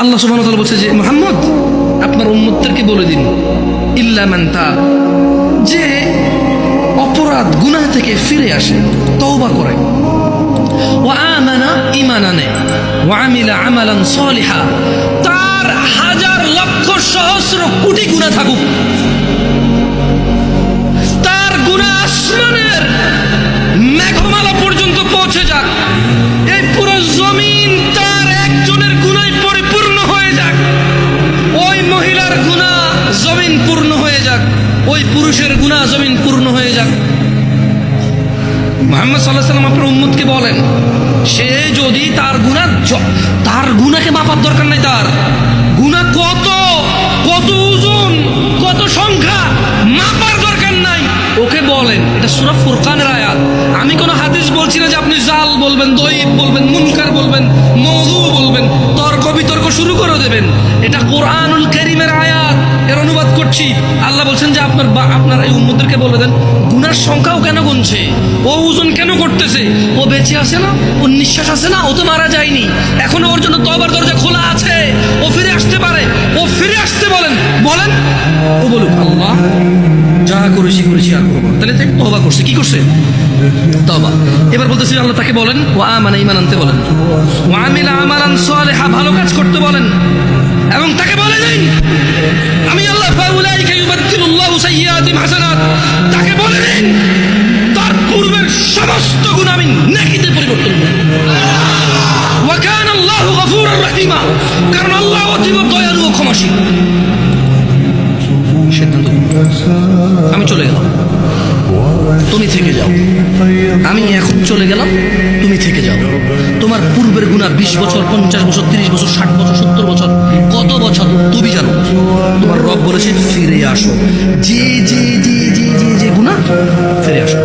আল্লাহ সুবহানাহু ওয়া তাআলা বলছে যে মুহাম্মদ আপনার উম্মতদেরকে বলে দিন ইল্লা মান তাব, যে অপরাধ গুনাহ থেকে ফিরে আসে, তওবা করে, ওয়া আমানা ঈমান আনে, ওয়া আমিলা আমালান সালিহা, তার হাজার লক্ষ সহস্র কোটি গুনাহ থাকুক, তার গুনাহ আসমানের মেঘমালা পর্যন্ত পৌঁছে যাক, এই পুরো জমিন তার একজনের গুনায় পরিপূর্ণ হয়ে যাক, ওই মহিলার গুনাহ জমিন পূর্ণ হয়ে যাক, ওই পুরুষের গুনাহ জমিন পূর্ণ হয়ে যাক। মুহাম্মদ সাল্লাল্লাহু আলাইহি ওয়াসাল্লাম আপনার উম্মতকে বলেন, সে যদি তার গুনাহকে মাপার দরকার নাই, তার গুনাহ কত কত ওজন কত সংখ্যা মাপার দরকার নাই, ওকে বলেন। এটা সূরা ফুরকানের আয়াত। আমি কোনো হাদিস বলছি না যে আপনি জাল বলবেন, দঈফ বলবেন, মুনকার বলবেন, মওযু বলবেন, তর্ক বিতর্ক শুরু করে দেবেন। এটা কোরআনুল কারীমের আয়াত, এর অনুবাদ করছি। আল্লাহ বলছেন যে আপনার এই উম্মতদেরকে বলে দেন, গুনার সংখ্যাও কেন গুনছে, ও ওজন কেন করতেছে, ও বেঁচে আছে না, ও নিঃশ্বাস আছে না, ও তো মারা যায়নি, এখনো ওর জন্য তওবার দরজা খোলা আছে, ও ফিরে আসতে পারে, ও ফিরে আসতে বলেন। ও বলুক আল্লাহ যা করেছি আর করবো, তাহলে তাকে তওবা করছে, কি করছে? তওবা। এবার বলতেছি আল্লাহ তাকে বলেন ওয়া আমানা ঈমান আনতে বলেন, ওয়া আমিলা আমালান সালিহা, ভালো কাজ করতে বলেন, এবং তাকে বলে দিন আমি আল্লাহ ফাউলাইকা ইউবাদদিলুল্লাহু সাইয়্যাতিহিম হাসানাত, তাকে বলে দিন তার পূর্বের সমস্ত গুনাহ আমি নেকিতে পরিবর্তন করব। ওয়া কানা আল্লাহু গফুরার রহিমা, কারণ আল্লাহ অতীব দয়ালু ও ক্ষমাশীল। সিদ্ধান্ত আমি চলে গেলাম, তুমি থেকে যাও, আমি এখন চলে গেলাম, তুমি থেকে যাও। তোমার পূর্বের গুনাহ 20 বছর, 50 বছর, 30 বছর, 60 বছর, 70 বছর, কত বছর তুমি জানো। তোমার রব বলেছে ফিরে আসো, যে গুনাহ ফিরে আসো।